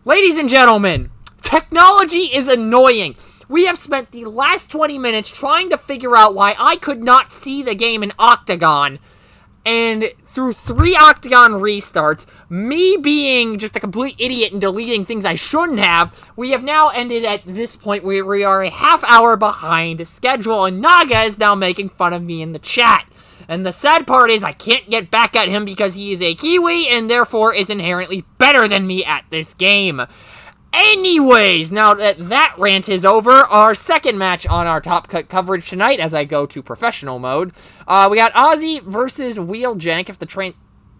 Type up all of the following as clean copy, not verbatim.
Ladies and gentlemen, technology is annoying. We have spent the last 20 minutes trying to figure out why I could not see the game in Octagon. And through 3 Octagon restarts, me being just a complete idiot and deleting things I shouldn't have, we have now ended at this point where we are a half hour behind schedule, and Naga is now making fun of me in the chat. And the sad part is I can't get back at him because he is a Kiwi and therefore is inherently better than me at this game. Anyways, now that that rant is over, our second match on our Top Cut coverage tonight, as I go to professional mode, we got Ozzy versus Wheeljank.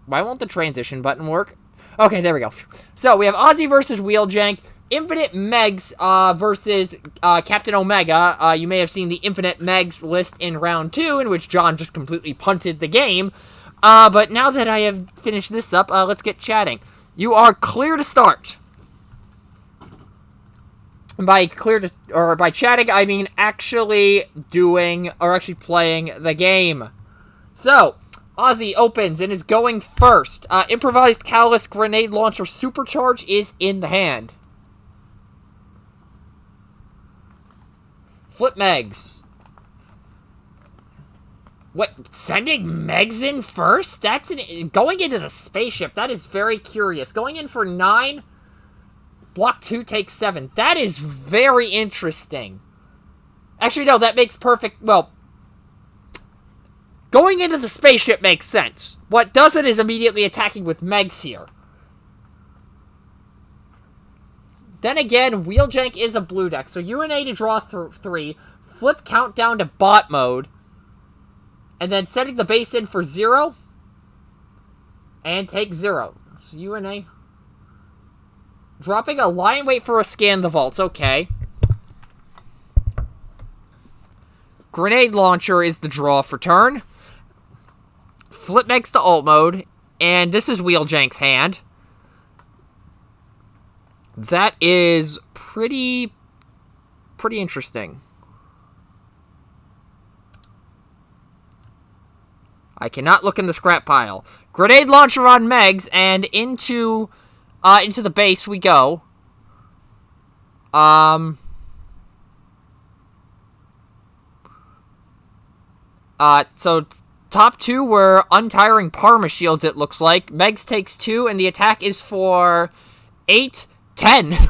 Why won't the transition button work? Okay, there we go. So, we have Ozzy versus Wheeljank, Infinite Megs versus Captain Omega. You may have seen the Infinite Megs list in round 2, in which John just completely punted the game. But now that I have finished this up, let's get chatting. You are clear to start. By chatting, I mean actually playing the game. So, Ozzy opens and is going first. Improvised Callus Grenade Launcher Supercharge is in the hand. Flip Megs. What? Sending Megs in first? Going into the spaceship. That is very curious. Going in for 9. Block 2 takes 7. That is very interesting. Actually, no, that makes perfect... Well, going into the spaceship makes sense. What doesn't is immediately attacking with Megs here. Then again, Wheeljank is a blue deck, so UNA to draw 3, flip countdown to bot mode, and then setting the base in for 0, and take 0. So UNA... Dropping a line wait for a scan the vaults, okay. Grenade Launcher is the draw for turn. Flip Megs to alt mode, and this is Wheeljank's hand. That is pretty interesting. I cannot look in the scrap pile. Grenade Launcher on Megs, and into the base we go. So top 2 were Untiring Parma Shields, it looks like. Megs takes 2, and the attack is for 8, 10.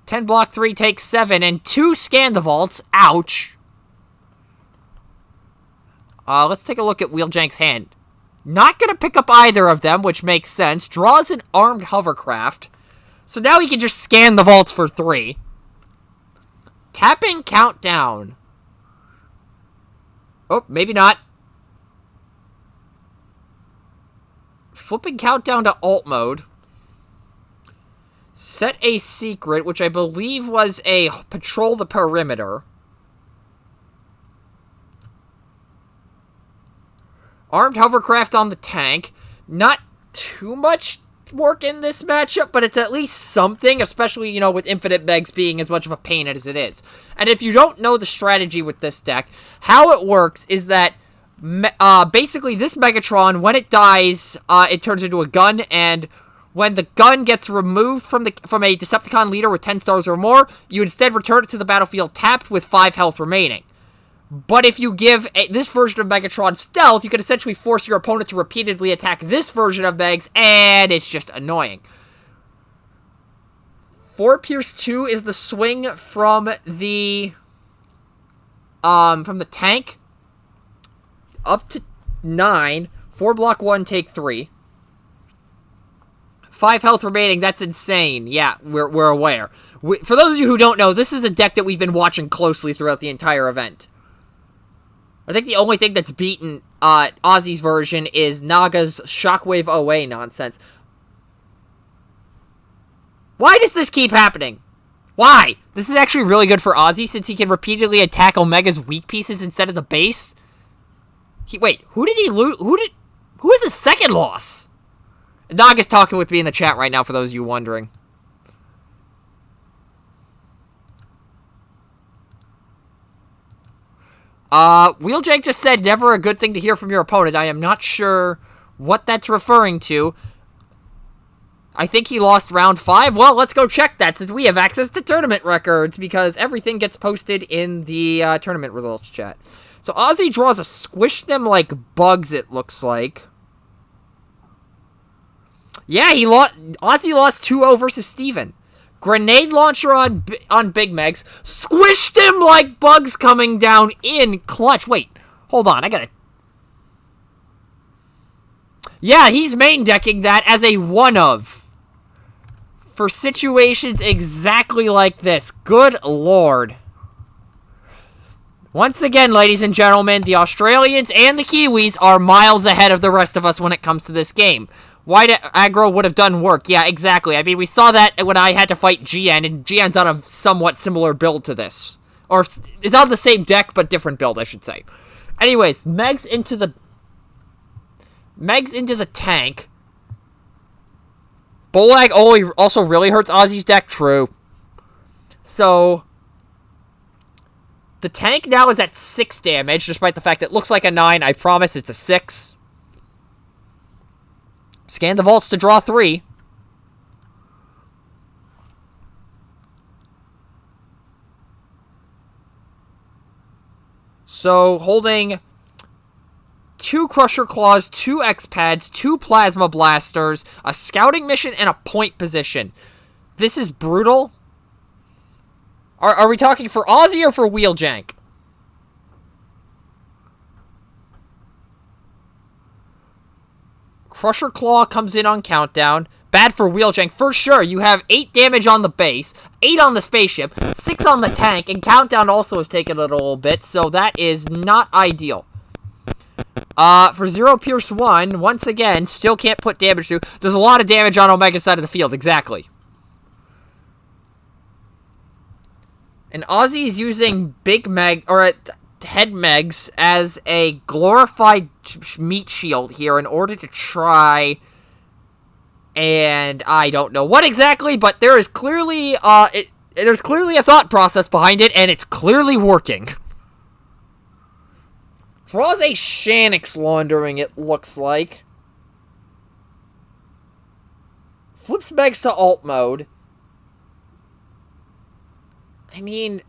10 block 3 takes 7, and 2 scan the vaults. Ouch. Let's take a look at Wheeljank's hand. Not going to pick up either of them, which makes sense. Draws an Armed Hovercraft. So now he can just scan the vaults for 3. Tapping Countdown. Oh, maybe not. Flipping Countdown to alt mode. Set a secret, which I believe was a Patrol the Perimeter. Armed Hovercraft on the tank. Not too much work in this matchup, but it's at least something, especially, you know, with Infinite Megs being as much of a pain as it is. And if you don't know the strategy with this deck, how it works is that basically this Megatron, when it dies, it turns into a gun, and when the gun gets removed from a Decepticon leader with 10 stars or more, you instead return it to the battlefield tapped with 5 health remaining. But if you give this version of Megatron stealth, you can essentially force your opponent to repeatedly attack this version of Megs, and it's just annoying. 4 Pierce 2 is the swing from the tank up to 9. 4 block 1, take 3. 5 health remaining, that's insane. Yeah, we're aware. For those of you who don't know, this is a deck that we've been watching closely throughout the entire event. I think the only thing that's beaten Ozzy's version is Naga's Shockwave OA nonsense. Why does this keep happening? Why? This is actually really good for Ozzy since he can repeatedly attack Omega's weak pieces instead of the base. Wait, who did he lose? Who is his second loss? Naga's talking with me in the chat right now for those of you wondering. Wheeljank just said, never a good thing to hear from your opponent. I am not sure what that's referring to. I think he lost round 5. Well, let's go check that since we have access to tournament records because everything gets posted in the tournament results chat. So Ozzy draws a squish them like bugs, it looks like. Yeah, Ozzy lost 2-0 versus Steven. Grenade launcher on Big Megs. Squished him like bugs coming down in clutch. Wait, hold on, I gotta... Yeah, he's main decking that as a one-of. For situations exactly like this. Good lord. Once again, ladies and gentlemen, the Australians and the Kiwis are miles ahead of the rest of us when it comes to this game. White aggro would have done work. Yeah, exactly. I mean, we saw that when I had to fight GN, and GN's on a somewhat similar build to this. Or, it's on the same deck, but different build, I should say. Anyways, Megs into the tank. Bolag also really hurts Ozzy's deck, true. So, the tank now is at 6 damage, despite the fact it looks like a 9. I promise it's a 6. Scan the vaults to draw 3. So, holding 2 Crusher Claws, 2 X-Pads, 2 Plasma Blasters, a Scouting Mission, and a Point Position. This is brutal. Are we talking for Aussie or for Wheeljank? Crusher Claw comes in on countdown. Bad for Wheeljank, for sure. You have 8 damage on the base, 8 on the spaceship, 6 on the tank, and countdown also has taken it a little bit, so that is not ideal. For 0 Pierce 1, once again, still can't put damage through. There's a lot of damage on Omega's side of the field, exactly. And Ozzy's using Big Meg, or Head Megs, as a glorified meat shield here in order to try... And I don't know what exactly, but there is clearly, there's clearly a thought process behind it, and it's clearly working. Draws a Shanix Laundering, it looks like. Flips Megs to alt mode. I mean,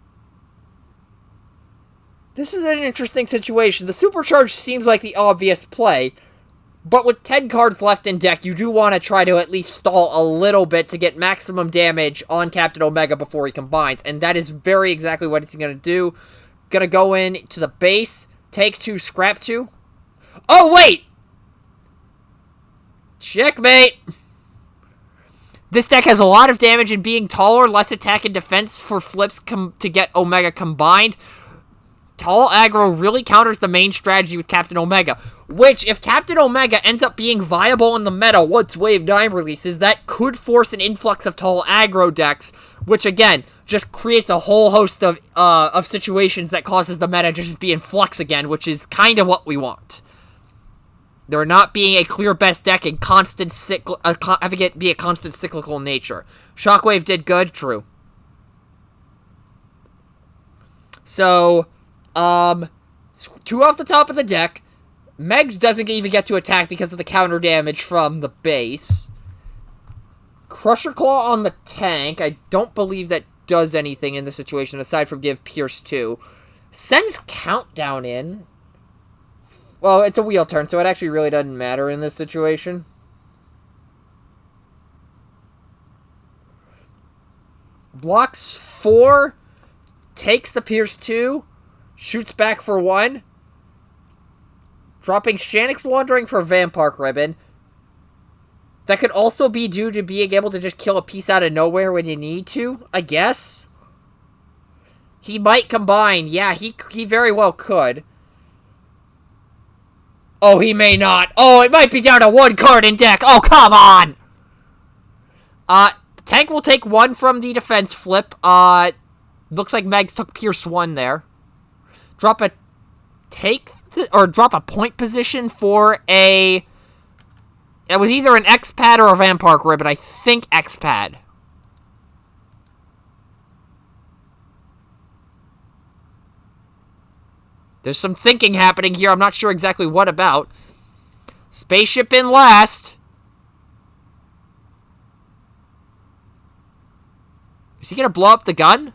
this is an interesting situation. The Supercharge seems like the obvious play, but with 10 cards left in deck, you do want to try to at least stall a little bit to get maximum damage on Captain Omega before he combines, and that is very exactly what it's going to do. Going to go in to the base, take 2, scrap 2. Oh, wait! Checkmate! This deck has a lot of damage in being taller, less attack and defense for flips to get Omega combined. Tall aggro really counters the main strategy with Captain Omega, which, if Captain Omega ends up being viable in the meta once Wave 9 releases, that could force an influx of tall aggro decks, which, again, just creates a whole host of situations that causes the meta to just be in flux again, which is kind of what we want. There not being a clear best deck and having it be a constant cyclical nature. Shockwave did good, true. So, 2 off the top of the deck. Megs doesn't even get to attack because of the counter damage from the base. Crusher Claw on the tank. I don't believe that does anything in this situation aside from give Pierce 2. Sends Countdown in. Well, it's a wheel turn, so it actually really doesn't matter in this situation. Blocks 4. Takes the Pierce 2. Shoots back for 1. Dropping Shanix Laundering for Vampark Ribbon. That could also be due to being able to just kill a piece out of nowhere when you need to, I guess. He might combine. Yeah, he very well could. Oh, he may not. Oh, it might be down to 1 card in deck. Oh, come on! The tank will take 1 from the defense flip. Looks like Megs took Pierce 1 there. Drop a drop a point position for a... It was either an X-Pad or a Vampark Ribbon. I think X-Pad. There's some thinking happening here. I'm not sure exactly what about. Spaceship in last. Is he going to blow up the gun?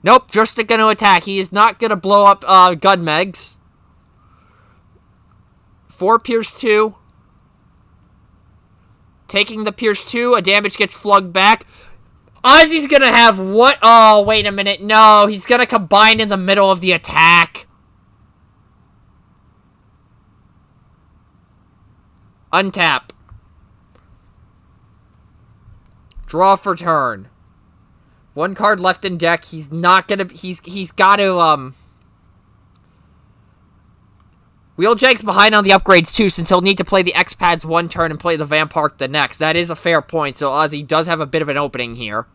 Nope, just going to attack. He is not going to blow up gun megs. 4 Pierce 2. Taking the Pierce 2, a damage gets flugged back. Ozzy's going to have what? Oh, wait a minute. No, he's going to combine in the middle of the attack. Untap. Draw for turn. 1 card left in deck. He's not gonna... He's got to, Wheeljack's behind on the upgrades, too, since he'll need to play the X-Pads 1 turn and play the Vampark the next. That is a fair point, so Ozzy does have a bit of an opening here.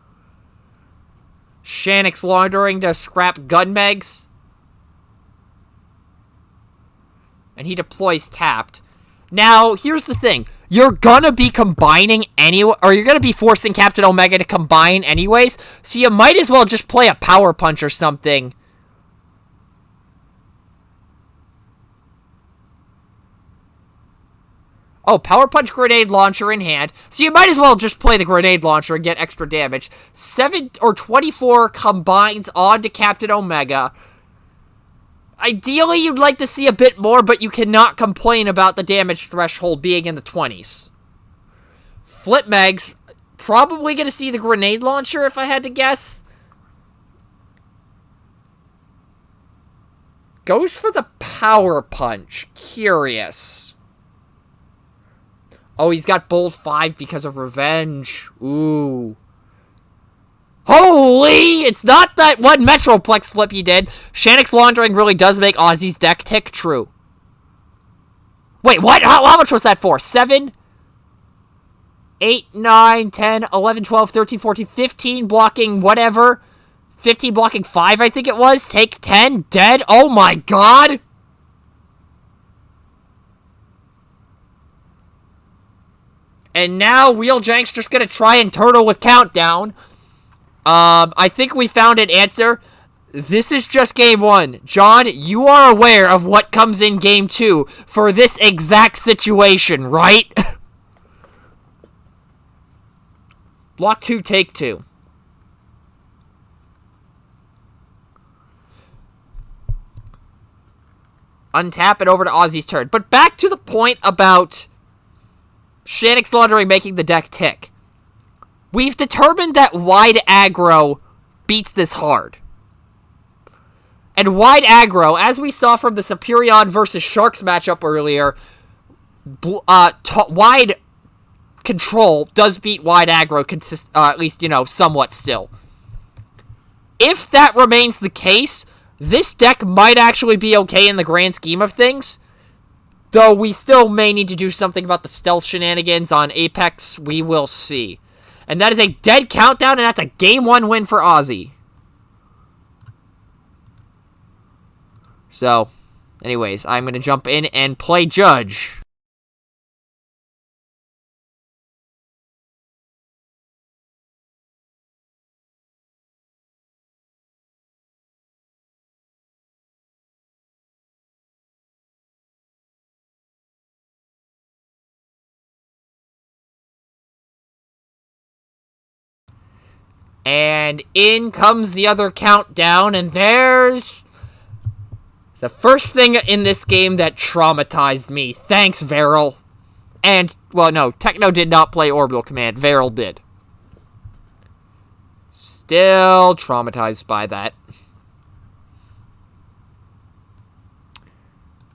Shannick's laundering to scrap Gunmegs. And he deploys tapped. Now, here's the thing. You're gonna be combining anyway, or you're gonna be forcing Captain Omega to combine anyways, so you might as well just play a Power Punch or something. Oh, Power Punch Grenade Launcher in hand, so you might as well just play the Grenade Launcher and get extra damage. 7 or 24 combines onto Captain Omega. Ideally, you'd like to see a bit more, but you cannot complain about the damage threshold being in the 20s. Flip Megs, probably going to see the Grenade Launcher, if I had to guess. Goes for the Power Punch. Curious. Oh, he's got Bold 5 because of Revenge. Ooh. Holy! It's not that one Metroplex flip he did. Shannick's laundering really does make Ozzy's deck tick. True. Wait, what? How much was that for? 7, 8, 9, 10, 11, 12, 13, 14, 15 blocking whatever. 15 blocking 5, I think it was. Take 10. Dead. Oh my god! And now Wheeljank's just gonna try and turtle with Countdown. I think we found an answer. This is just game 1. John, you are aware of what comes in game 2 for this exact situation, right? Block 2, take 2. Untap it over to Ozzy's turn. But back to the point about Shannick's laundering making the deck tick. We've determined that wide aggro beats this hard. And wide aggro, as we saw from the Superion versus Sharks matchup earlier, wide control does beat wide aggro, at least, somewhat still. If that remains the case, this deck might actually be okay in the grand scheme of things. Though we still may need to do something about the stealth shenanigans on Apex, we will see. And that is a dead Countdown, and that's a game 1 win for Ozzy. So, anyways, I'm going to jump in and play Judge. And in comes the other Countdown, and there's the first thing in this game that traumatized me. Thanks, Varel. And, well, no, Techno did not play Orbital Command. Varel did. Still traumatized by that.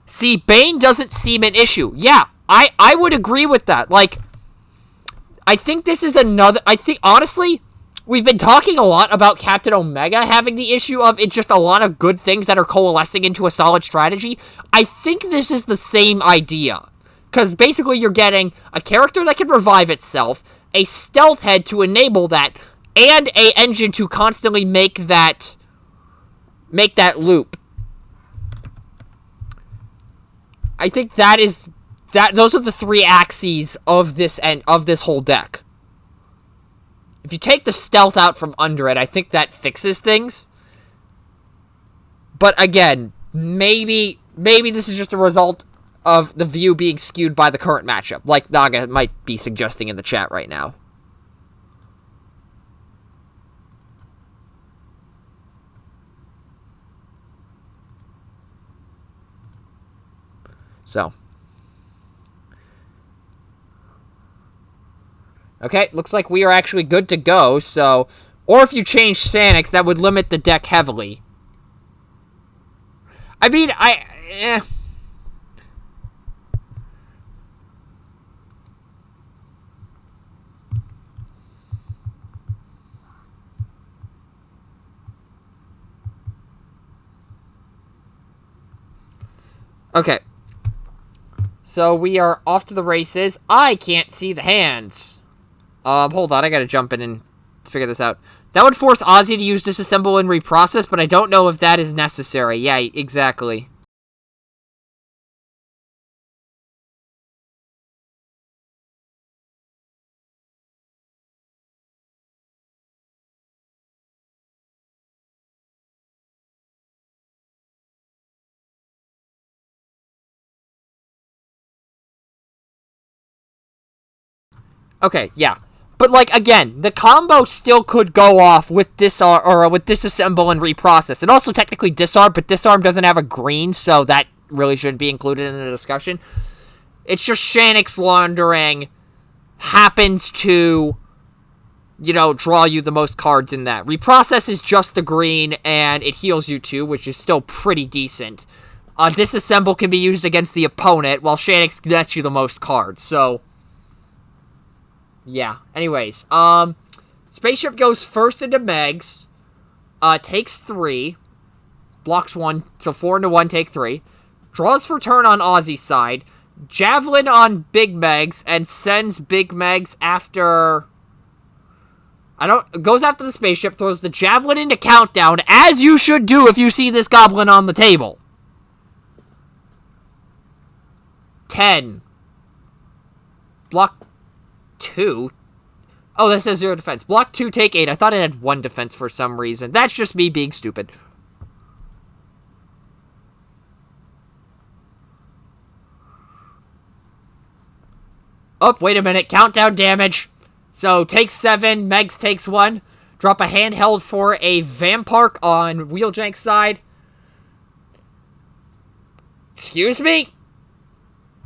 See, Bane doesn't seem an issue. Yeah, I would agree with that. Like, I think this is another... I think, honestly... We've been talking a lot about Captain Omega having the issue of it's just a lot of good things that are coalescing into a solid strategy. I think this is the same idea. Because basically you're getting a character that can revive itself, a stealth head to enable that, and a engine to constantly make that loop. I think those are the 3 axes of this whole deck. If you take the stealth out from under it, I think that fixes things. But again, maybe this is just a result of the view being skewed by the current matchup, like Naga might be suggesting in the chat right now. So. Okay, looks like we are actually good to go, so... Or if you change Sanix, that would limit the deck heavily. I mean, Okay. So we are off to the races. I can't see the hands. Hold on, I gotta jump in and figure this out. That would force Ozzy to use disassemble and reprocess, but I don't know if that is necessary. Yeah, exactly. Okay, yeah. But, like, again, the combo still could go off with disarm, or with disassemble and reprocess. And also technically disarm, but disarm doesn't have a green, so that really shouldn't be included in the discussion. It's just Shanix laundering happens to, you know, draw you the most cards in that. Reprocess is just the green, and it heals you too, which is still pretty decent. Disassemble can be used against the opponent, while Shanix nets you the most cards, so... Yeah, anyways, Spaceship goes first into Megs, takes 3, blocks 1, so 4 into 1, take 3, draws for turn on Ozzy's side, Javelin on Big Megs, and sends Big Megs after... Goes after the Spaceship, throws the Javelin into Countdown, as you should do if you see this Goblin on the table. 10. Block 2. Oh, that says 0 defense. Block 2, take 8. I thought it had 1 defense for some reason. That's just me being stupid. Oh, wait a minute. Countdown damage. So, takes 7. Megs takes 1. Drop a handheld for a Vampark on Wheeljank's side. Excuse me?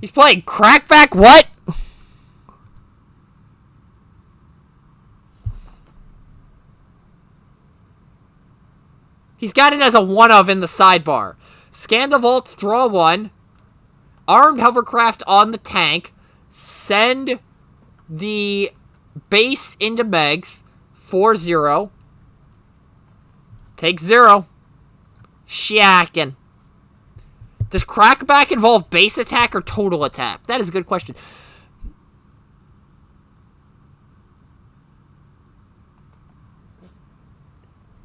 He's playing Crackback? What? He's got it as a one-of in the sidebar. Scan the vaults, draw 1. Armed hovercraft on the tank. Send the base into Megs. 4-0. Take 0. Shackin'. Does Crackback involve base attack or total attack? That is a good question.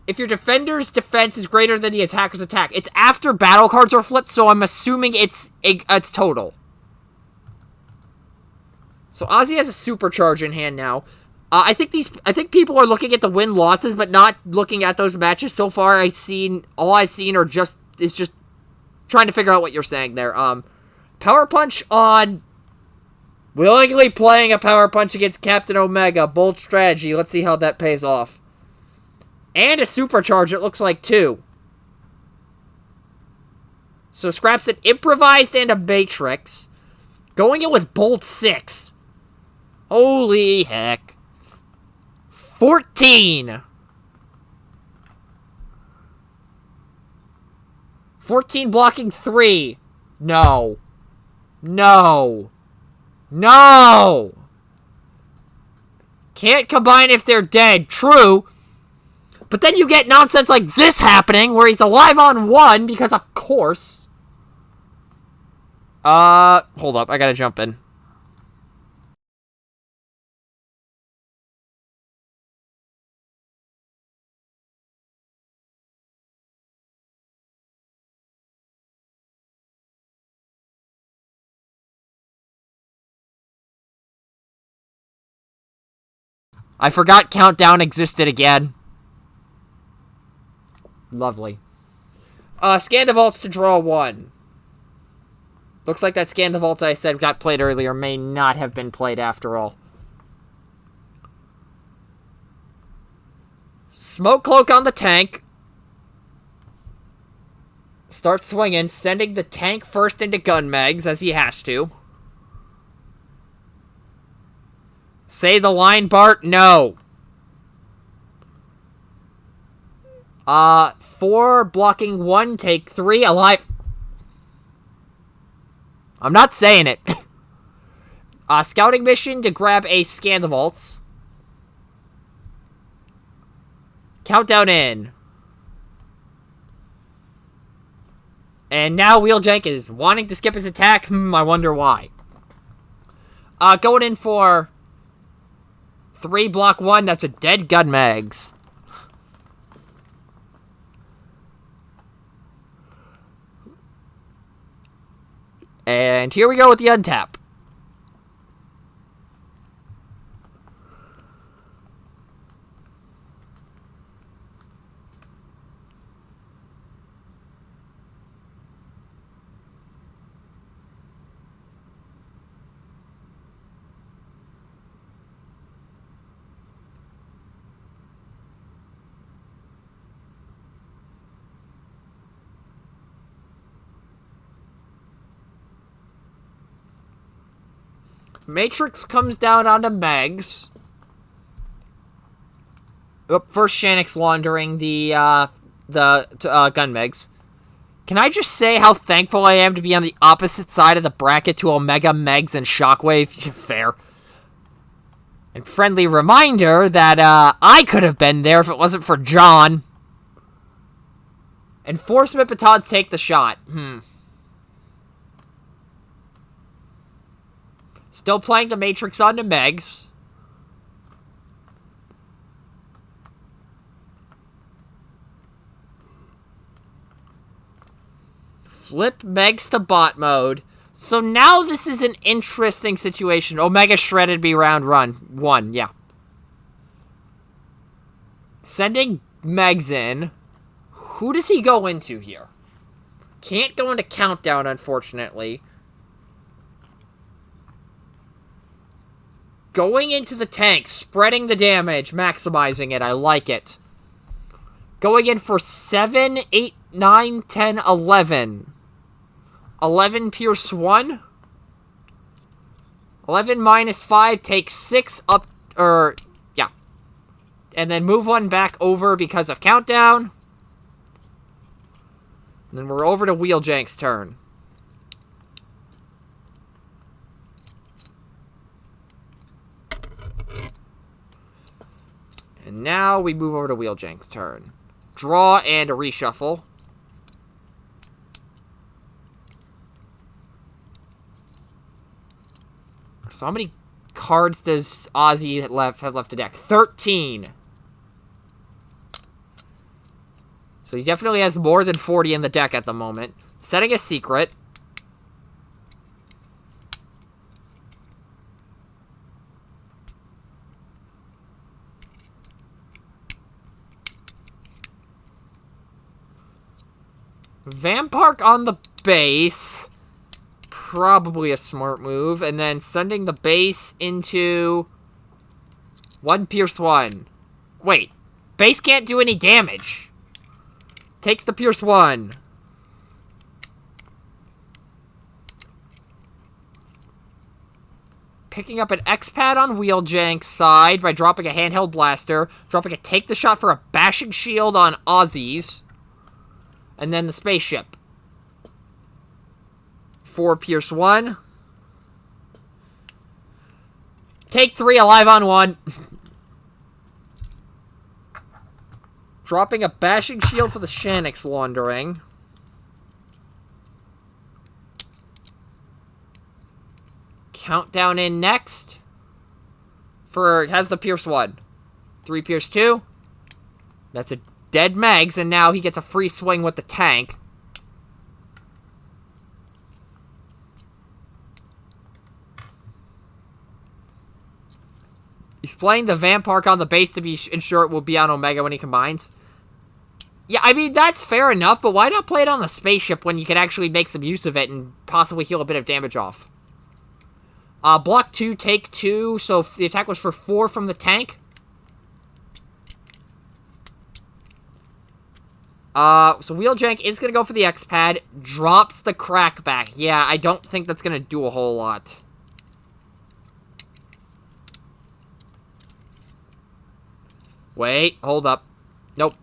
If your defender's defense is greater than the attacker's attack, it's after battle cards are flipped, so I'm assuming it's total. So Ozzy has a supercharge in hand now. I think people are looking at the win losses, but not looking at those matches. So far, all I've seen are just trying to figure out what you're saying there. Power Punch on willingly playing a Power Punch against Captain Omega. Bold strategy. Let's see how that pays off. And a supercharge, it looks like, too. So scraps an improvised and a matrix. Going in with Bolt 6. Holy heck. 14. 14 blocking 3. No. No. No. Can't combine if they're dead. True. But then you get nonsense like this happening, where he's alive on 1, because of course. Hold up, I gotta jump in. I forgot Countdown existed again. Lovely. Scan the vaults to draw 1. Looks like that Scan the vaults I said got played earlier may not have been played after all. Smoke Cloak on the tank. Starts swinging, sending the tank first into gun megs, as he has to. Say the line, Bart. No. 4 blocking 1, take 3, alive. I'm not saying it. Scouting mission to grab a scan the vaults. Countdown in. And now Wheeljank is wanting to skip his attack. I wonder why. Going in for 3 block 1. That's a dead gun mags. And here we go with the untap. Matrix comes down onto Megs. First Shanix laundering the gun Megs. Can I just say how thankful I am to be on the opposite side of the bracket to Omega, Megs, and Shockwave? Fair. And friendly reminder that I could have been there if it wasn't for John. Enforcement batons take the shot. Still playing the Matrix onto Megs. Flip Megs to bot mode. So now this is an interesting situation. Omega shredded me round 1, yeah. Sending Megs in. Who does he go into here? Can't go into Countdown, unfortunately. Going into the tank, spreading the damage, maximizing it. I like it. Going in for 7, 8, 9, 10, 11. 11 pierce 1. 11 minus 5 takes 6 up, yeah. And then move 1 back over because of Countdown. And then we're over to Wheeljank's turn. And now we move over to Wheeljank's turn. Draw and a reshuffle. So how many cards does Ozzy have left to deck? 13. So he definitely has more than 40 in the deck at the moment. Setting a secret. Vampark on the base. Probably a smart move. And then sending the base into 1 pierce 1. Wait. Base can't do any damage. Takes the pierce 1. Picking up an X-Pad on Wheeljank's side by dropping a handheld blaster. Dropping a take the shot for a bashing shield on Ozzy's. And then the spaceship. 4 pierce 1. Take 3, alive on 1. Dropping a bashing shield for the Shanix laundering. Countdown in next. Has the pierce 1. 3 pierce 2. That's a dead Megs, and now he gets a free swing with the tank. He's playing the Vampark on the base to be ensure it will be on Omega when he combines. Yeah, I mean, that's fair enough, but why not play it on the spaceship when you can actually make some use of it and possibly heal a bit of damage off? Block 2, take 2, so the attack was for 4 from the tank. So Wheeljank is gonna go for the X-Pad, drops the Crackback. Yeah, I don't think that's gonna do a whole lot. Wait, hold up. Nope.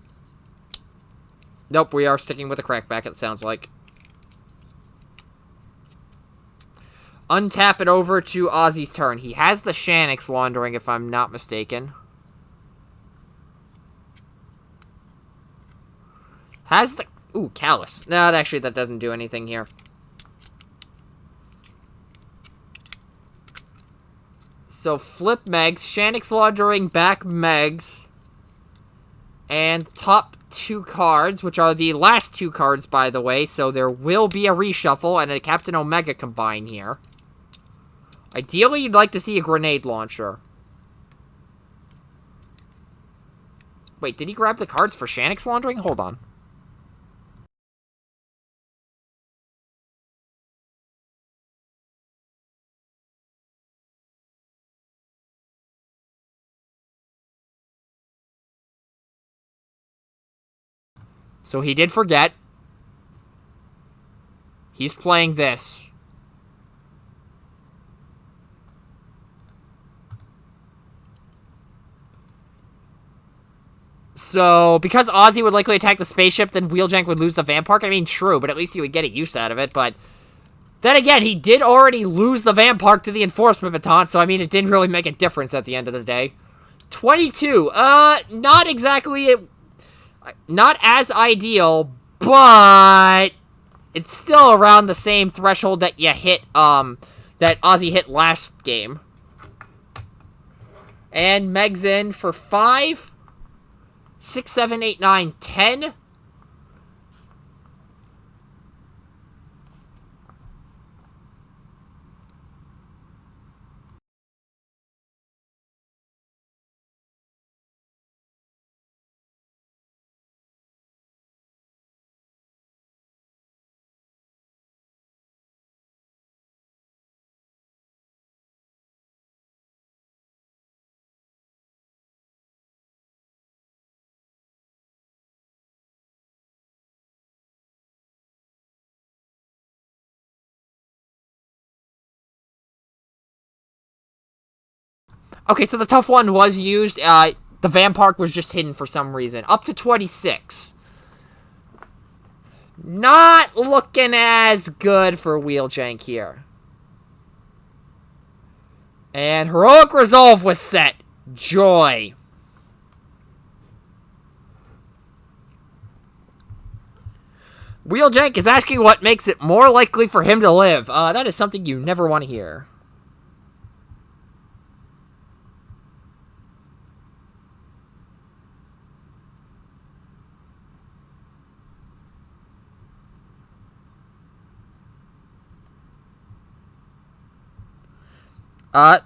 Nope, we are sticking with the Crackback, it sounds like. Untap it over to Ozzy's turn. He has the Shanix laundering, if I'm not mistaken. Has the... Ooh, Callus. No, actually, that doesn't do anything here. So, flip Megs. Shanix laundering back Megs. And top 2 cards, which are the last 2 cards, by the way. So, there will be a reshuffle and a Captain Omega combine here. Ideally, you'd like to see a grenade launcher. Wait, did he grab the cards for Shanix laundering? Hold on. So he did forget. He's playing this. So, because Ozzy would likely attack the spaceship, then Wheeljank would lose the Vampark. I mean, true, but at least he would get a use out of it. But then again, he did already lose the Vampark to the Enforcement Baton, so I mean, it didn't really make a difference at the end of the day. 22. Not exactly... Not as ideal, but... It's still around the same threshold that you hit, that Ozzy hit last game. And Meg's in for 5... 6, 7, 8, 9, 10. Okay, so the tough one was used. The Vampark was just hidden for some reason. Up to 26. Not looking as good for Wheeljank here. And Heroic Resolve was set. Joy. Wheeljank is asking what makes it more likely for him to live. That is something you never want to hear.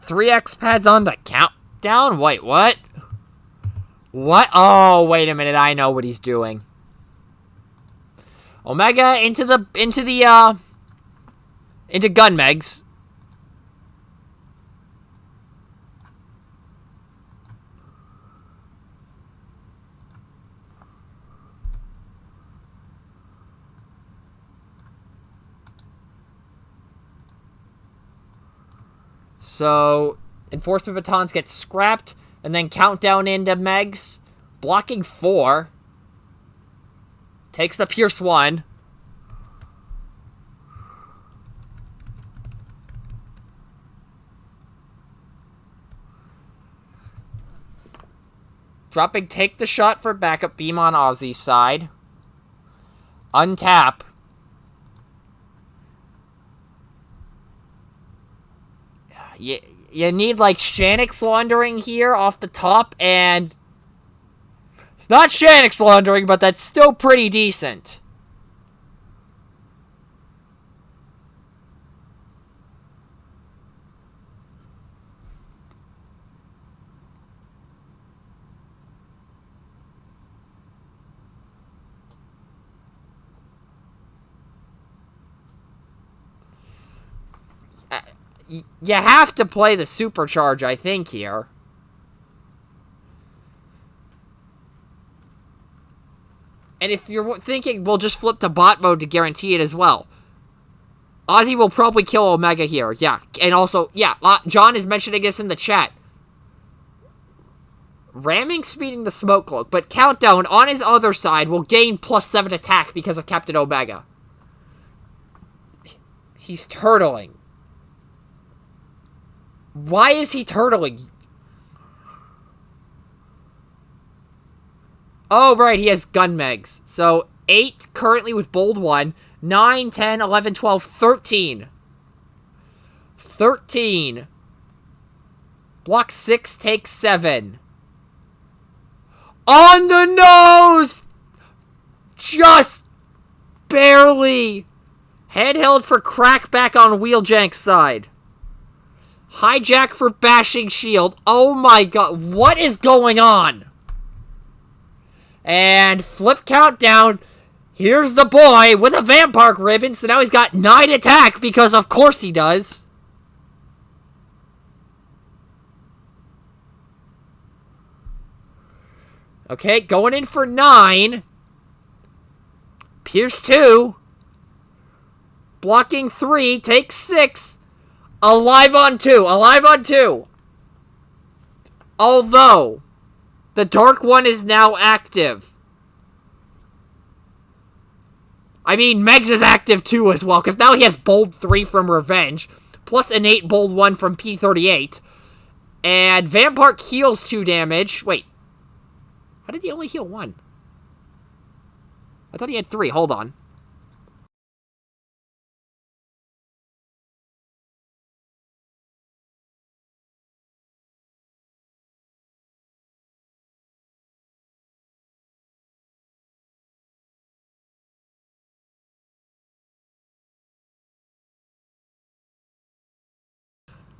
Three X-Pads on the countdown? Wait, what? What? Oh, wait a minute, I know what he's doing. Omega into Gun Megs. So, Enforcement Batons get scrapped, and then Countdown into Megs. Blocking 4. Takes the Pierce 1. Dropping Take the Shot for backup beam on Ozzy's side. Untap. You need, like, Shanix laundering here off the top, and... It's not Shanix laundering, but that's still pretty decent. You have to play the Supercharge, I think, here. And if you're thinking, we'll just flip to bot mode to guarantee it as well. Ozzy will probably kill Omega here. Yeah. And also, yeah, John is mentioning this in the chat. Ramming speeding the smoke cloak, but Countdown on his other side will gain +7 attack because of Captain Omega. He's turtling. Why is he turtling? Oh, right, he has gun megs. So, 8 currently with bold 1. 9, 10, 11, 12, 13. 13. Block 6 takes 7. On the nose! Just barely. Handheld for crackback on Wheeljank's side. Hijack for bashing shield. Oh my god, what is going on? And flip Countdown. Here's the boy with a Vampire ribbon, so now he's got 9 attack because of course he does. Okay, going in for 9. Pierce 2. Blocking 3, takes 6. Alive on 2, alive on 2. Although, the Dark One is now active. I mean, Megs is active too as well, because now he has bold 3 from Revenge, plus innate bold 1 from P38. And Vampire heals 2 damage. Wait. How did he only heal 1? I thought he had 3. Hold on.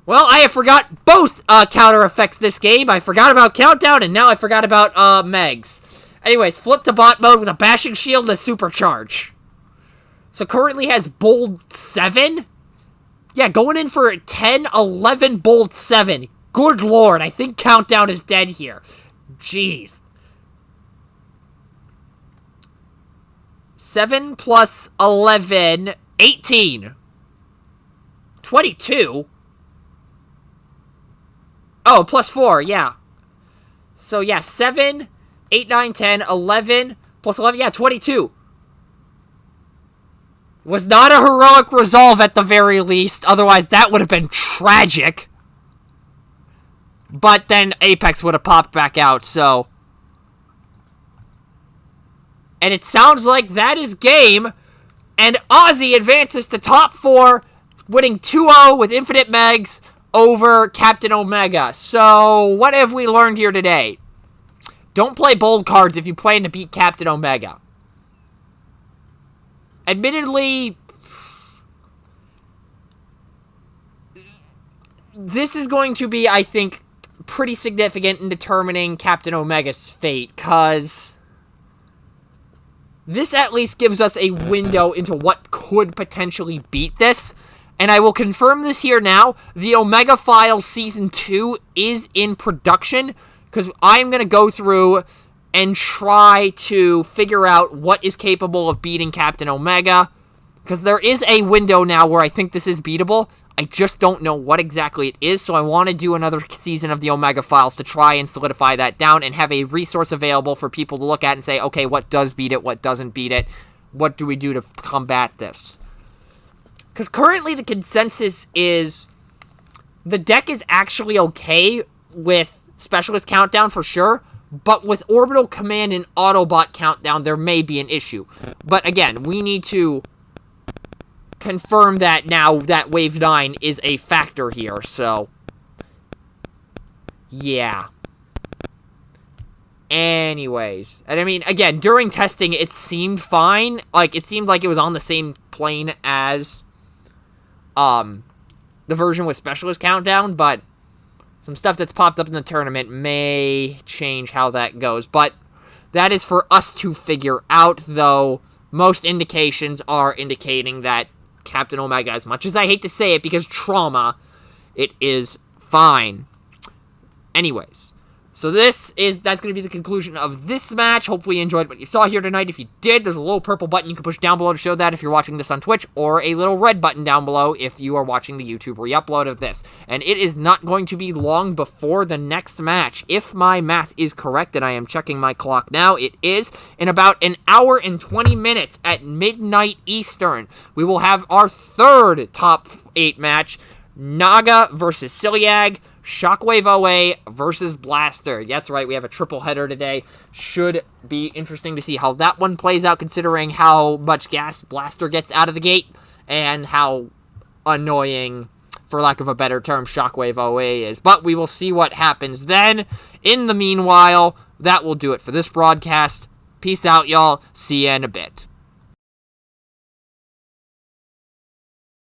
Well, I have forgot both counter effects this game. I forgot about Countdown, and now I forgot about Megs. Anyways, flip to bot mode with a bashing shield and a supercharge. So currently has bold 7. Yeah, going in for 10, 11, bold 7. Good lord, I think Countdown is dead here. Jeez. 7 plus 11, 18. 22? Oh, plus 4, yeah. So, yeah, 7, 8, 9, 10, 11, plus 11, yeah, 22. Was not a heroic resolve at the very least, otherwise that would have been tragic. But then Apex would have popped back out, so. And it sounds like that is game, and Ozzy advances to top 4, winning 2-0 with Infinite Megs over Captain Omega. So, what have we learned here today? Don't play bold cards if you plan to beat Captain Omega. Admittedly, this is going to be, I think, pretty significant in determining Captain Omega's fate, because this at least gives us a window into what could potentially beat this. And I will confirm this here now. The Omega Files Season 2 is in production, because I'm going to go through and try to figure out what is capable of beating Captain Omega, because there is a window now where I think this is beatable. I just don't know what exactly it is, so I want to do another season of the Omega Files to try and solidify that down and have a resource available for people to look at and say, okay, what does beat it, what doesn't beat it, what do we do to combat this? Because currently the consensus is the deck is actually okay with Specialist Countdown for sure, but with Orbital Command and Autobot Countdown, there may be an issue. But again, we need to confirm that now that Wave 9 is a factor here, so yeah. Anyways, and I mean, again, during testing, it seemed fine. Like, it seemed like it was on the same plane as the version with Specialist Countdown, but some stuff that's popped up in the tournament may change how that goes. But that is for us to figure out, though most indications are indicating that Captain Omega, as much as I hate to say it because trauma, it is fine. Anyways, So that's going to be the conclusion of this match. Hopefully you enjoyed what you saw here tonight. If you did, there's a little purple button you can push down below to show that if you're watching this on Twitch, or a little red button down below if you are watching the YouTube re-upload of this. And it is not going to be long before the next match. If my math is correct, and I am checking my clock now, it is in about an hour and 20 minutes at midnight Eastern. We will have our third top 8 match, Naga versus Ciliag, Shockwave OA versus Blaster. That's right, we have a triple header today. Should be interesting to see how that one plays out, considering how much gas Blaster gets out of the gate and how annoying, for lack of a better term, Shockwave OA is. But we will see what happens then. In the meanwhile, that will do it for this broadcast. Peace out, y'all. See ya in a bit.